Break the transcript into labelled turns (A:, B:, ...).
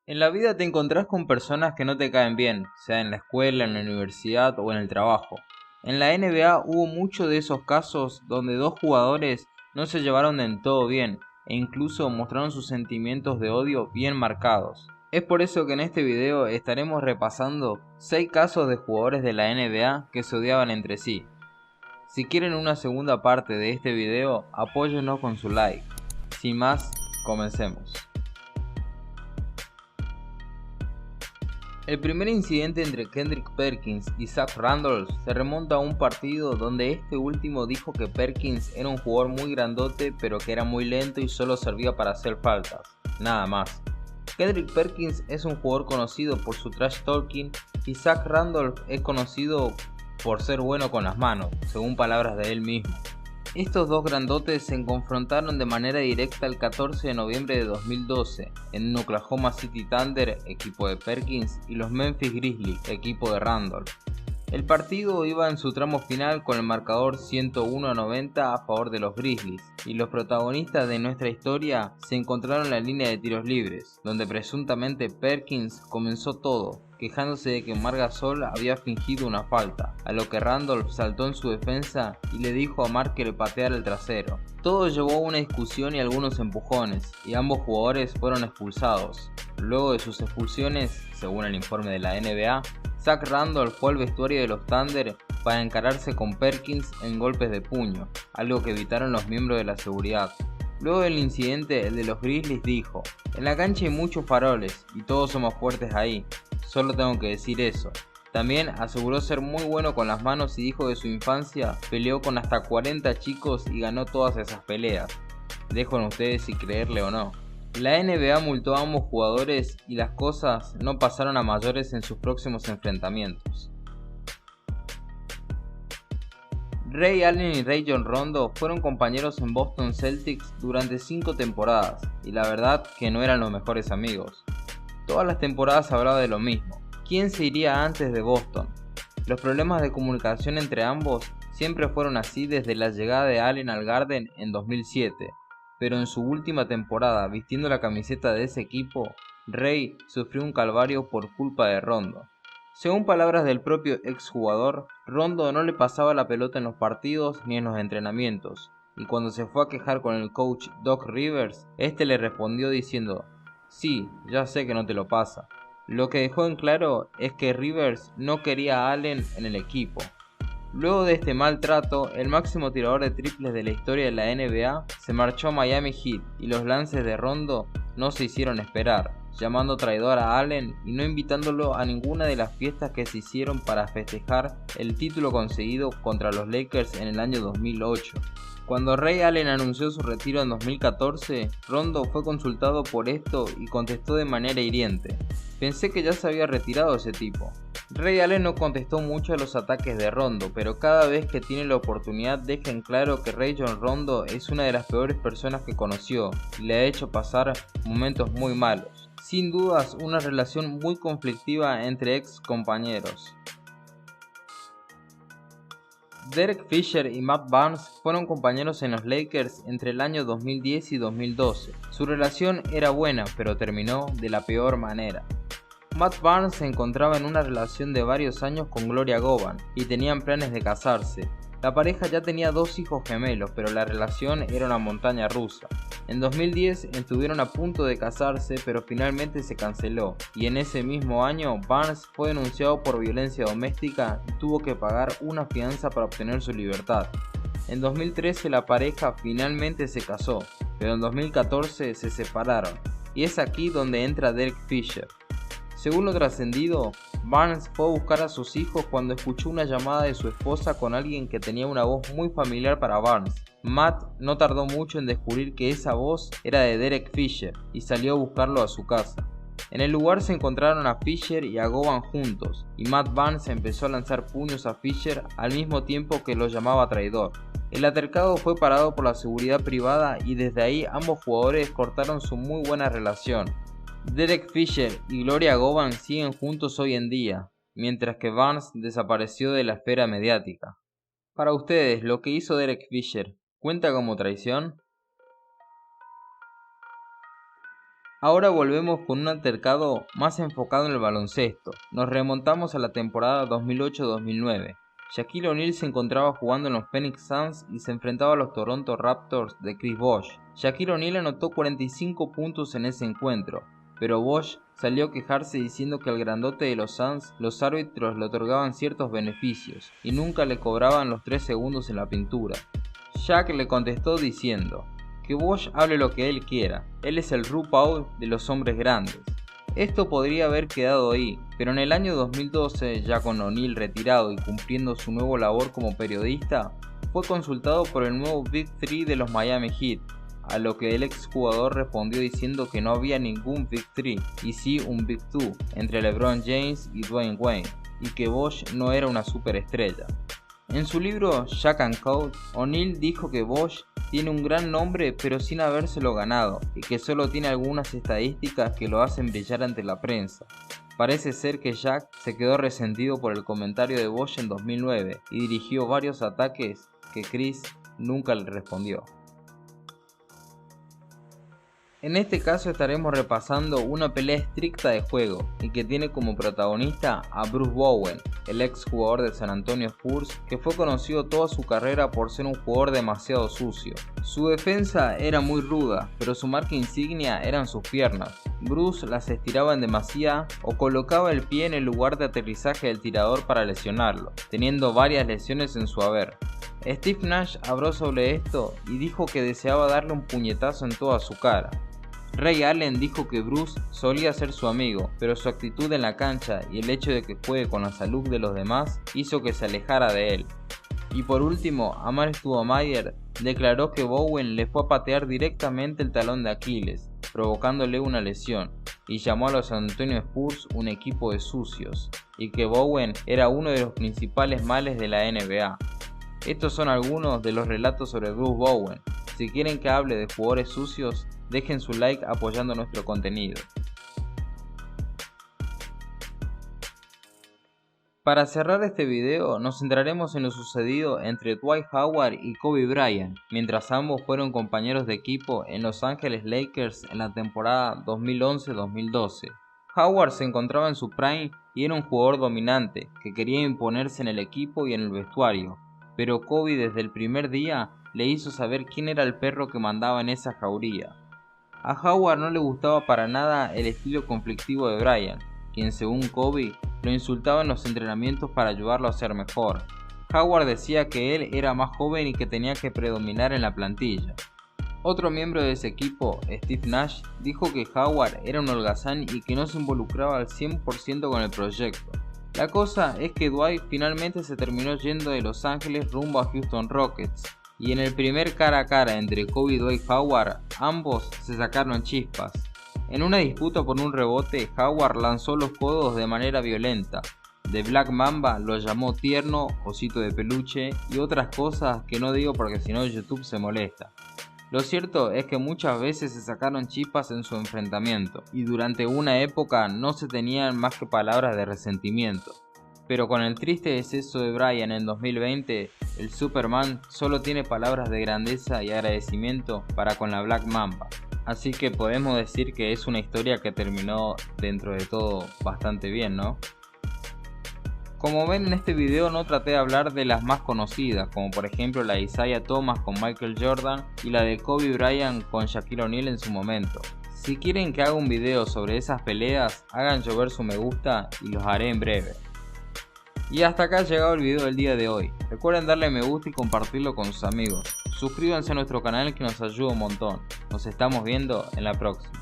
A: En la vida te encontrás con personas que no te caen bien, sea en la escuela, en la universidad o en el trabajo. En la NBA hubo muchos de esos casos donde dos jugadores no se llevaron del todo bien e incluso mostraron sus sentimientos de odio bien marcados. Es por eso que en este video estaremos repasando 6 casos de jugadores de la NBA que se odiaban entre sí. Si quieren una segunda parte de este video, apóyennos con su like. Sin más, comencemos. El primer incidente entre Kendrick Perkins y Zach Randolph se remonta a un partido donde este último dijo que Perkins era un jugador muy grandote pero que era muy lento y solo servía para hacer faltas, nada más. Kendrick Perkins es un jugador conocido por su trash talking y Zach Randolph es conocido por ser bueno con las manos, según palabras de él mismo. Estos dos grandotes se confrontaron de manera directa el 14 de noviembre de 2012 en un Oklahoma City Thunder, equipo de Perkins, y los Memphis Grizzlies, equipo de Randolph. El partido iba en su tramo final con el marcador 101-90 a favor de los Grizzlies, y los protagonistas de nuestra historia se encontraron en la línea de tiros libres, donde presuntamente Perkins comenzó todo, quejándose de que Marc Gasol había fingido una falta, a lo que Randolph saltó en su defensa y le dijo a Marc que le pateara el trasero. Todo llevó a una discusión y algunos empujones, y ambos jugadores fueron expulsados. Luego de sus expulsiones, según el informe de la NBA, Zach Randolph fue al vestuario de los Thunder para encararse con Perkins en golpes de puño, algo que evitaron los miembros de la seguridad. Luego del incidente, el de los Grizzlies dijo: "En la cancha hay muchos faroles y todos somos fuertes ahí, solo tengo que decir eso". También aseguró ser muy bueno con las manos y dijo que su infancia peleó con hasta 40 chicos y ganó todas esas peleas. Dejo en ustedes si creerle o no. La NBA multó a ambos jugadores y las cosas no pasaron a mayores en sus próximos enfrentamientos. Ray Allen y Rajon Rondo fueron compañeros en Boston Celtics durante 5 temporadas, y la verdad que no eran los mejores amigos. Todas las temporadas hablaba de lo mismo: ¿quién se iría antes de Boston? Los problemas de comunicación entre ambos siempre fueron así desde la llegada de Allen al Garden en 2007, pero en su última temporada vistiendo la camiseta de ese equipo, Ray sufrió un calvario por culpa de Rondo. Según palabras del propio exjugador, Rondo no le pasaba la pelota en los partidos ni en los entrenamientos, y cuando se fue a quejar con el coach Doc Rivers, este le respondió diciendo: "Sí, ya sé que no te lo pasa". Lo que dejó en claro es que Rivers no quería a Allen en el equipo. Luego de este maltrato, el máximo tirador de triples de la historia de la NBA se marchó a Miami Heat y los lances de Rondo no se hicieron esperar, llamando traidor a Allen y no invitándolo a ninguna de las fiestas que se hicieron para festejar el título conseguido contra los Lakers en el año 2008. Cuando Ray Allen anunció su retiro en 2014, Rondo fue consultado por esto y contestó de manera hiriente: "Pensé que ya se había retirado ese tipo". Ray Allen no contestó mucho a los ataques de Rondo, pero cada vez que tiene la oportunidad deja en claro que Rajon Rondo es una de las peores personas que conoció y le ha hecho pasar momentos muy malos. Sin dudas, una relación muy conflictiva entre ex compañeros. Derek Fisher y Matt Barnes fueron compañeros en los Lakers entre el año 2010 y 2012. Su relación era buena, pero terminó de la peor manera. Matt Barnes se encontraba en una relación de varios años con Gloria Govan y tenían planes de casarse. La pareja ya tenía 2 hijos gemelos, pero la relación era una montaña rusa. En 2010 estuvieron a punto de casarse, pero finalmente se canceló, y en ese mismo año Barnes fue denunciado por violencia doméstica y tuvo que pagar una fianza para obtener su libertad. En 2013 la pareja finalmente se casó, pero en 2014 se separaron, y es aquí donde entra Derek Fisher. Según lo trascendido, Barnes fue a buscar a sus hijos cuando escuchó una llamada de su esposa con alguien que tenía una voz muy familiar para Barnes. Matt no tardó mucho en descubrir que esa voz era de Derek Fisher y salió a buscarlo a su casa. En el lugar se encontraron a Fisher y a Govan juntos, y Matt Barnes empezó a lanzar puños a Fisher al mismo tiempo que lo llamaba traidor. El altercado fue parado por la seguridad privada y desde ahí ambos jugadores cortaron su muy buena relación. Derek Fisher y Gloria Govan siguen juntos hoy en día, mientras que Barnes desapareció de la esfera mediática. Para ustedes, ¿lo que hizo Derek Fisher cuenta como traición? Ahora volvemos con un altercado más enfocado en el baloncesto. Nos remontamos a la temporada 2008-2009. Shaquille O'Neal se encontraba jugando en los Phoenix Suns y se enfrentaba a los Toronto Raptors de Chris Bosh. Shaquille O'Neal anotó 45 puntos en ese encuentro, pero Bosh salió a quejarse diciendo que al grandote de los Suns los árbitros le otorgaban ciertos beneficios y nunca le cobraban los 3 segundos en la pintura. Shaq le contestó diciendo que Bosh hable lo que él quiera, él es el RuPaul de los hombres grandes. Esto podría haber quedado ahí, pero en el año 2012, ya con O'Neal retirado y cumpliendo su nuevo labor como periodista, fue consultado por el nuevo Big 3 de los Miami Heat, a lo que el exjugador respondió diciendo que no había ningún Big 3 y sí un Big 2 entre LeBron James y Dwayne Wade, y que Bosh no era una superestrella. En su libro Shaq and Code, O'Neal dijo que Bosh tiene un gran nombre pero sin habérselo ganado y que solo tiene algunas estadísticas que lo hacen brillar ante la prensa. Parece ser que Shaq se quedó resentido por el comentario de Bosh en 2009 y dirigió varios ataques que Chris nunca le respondió. En este caso estaremos repasando una pelea estricta de juego y que tiene como protagonista a Bruce Bowen, el ex jugador de San Antonio Spurs que fue conocido toda su carrera por ser un jugador demasiado sucio. Su defensa era muy ruda, pero su marca insignia eran sus piernas. Bruce las estiraba en demasía o colocaba el pie en el lugar de aterrizaje del tirador para lesionarlo, teniendo varias lesiones en su haber. Steve Nash habló sobre esto y dijo que deseaba darle un puñetazo en toda su cara. Ray Allen dijo que Bruce solía ser su amigo, pero su actitud en la cancha y el hecho de que juegue con la salud de los demás hizo que se alejara de él. Y por último, Amar'e Stoudemire declaró que Bowen le fue a patear directamente el talón de Aquiles, provocándole una lesión, y llamó a los San Antonio Spurs un equipo de sucios, y que Bowen era uno de los principales males de la NBA. Estos son algunos de los relatos sobre Bruce Bowen. Si quieren que hable de jugadores sucios, dejen su like apoyando nuestro contenido. Para cerrar este video nos centraremos en lo sucedido entre Dwight Howard y Kobe Bryant, mientras ambos fueron compañeros de equipo en Los Ángeles Lakers en la temporada 2011-2012. Howard se encontraba en su prime y era un jugador dominante que quería imponerse en el equipo y en el vestuario, pero Kobe desde el primer día le hizo saber quién era el perro que mandaba en esa jauría. A Howard no le gustaba para nada el estilo conflictivo de Bryant, quien según Kobe lo insultaba en los entrenamientos para ayudarlo a ser mejor. Howard decía que él era más joven y que tenía que predominar en la plantilla. Otro miembro de ese equipo, Steve Nash, dijo que Howard era un holgazán y que no se involucraba al 100% con el proyecto. La cosa es que Dwight finalmente se terminó yendo de Los Ángeles rumbo a Houston Rockets, y en el primer cara a cara entre Kobe y Dwight Howard, ambos se sacaron chispas. En una disputa por un rebote, Howard lanzó los codos de manera violenta. The Black Mamba lo llamó tierno, osito de peluche y otras cosas que no digo porque si no YouTube se molesta. Lo cierto es que muchas veces se sacaron chispas en su enfrentamiento y durante una época no se tenían más que palabras de resentimiento. Pero con el triste deceso de Bryant en 2020, el Superman solo tiene palabras de grandeza y agradecimiento para con la Black Mamba. Así que podemos decir que es una historia que terminó dentro de todo bastante bien, ¿no? Como ven en este video no traté de hablar de las más conocidas, como por ejemplo la de Isaiah Thomas con Michael Jordan y la de Kobe Bryant con Shaquille O'Neal en su momento. Si quieren que haga un video sobre esas peleas, hagan llover su me gusta y los haré en breve. Y hasta acá ha llegado el video del día de hoy. Recuerden darle me gusta y compartirlo con sus amigos. Suscríbanse a nuestro canal que nos ayuda un montón. Nos estamos viendo en la próxima.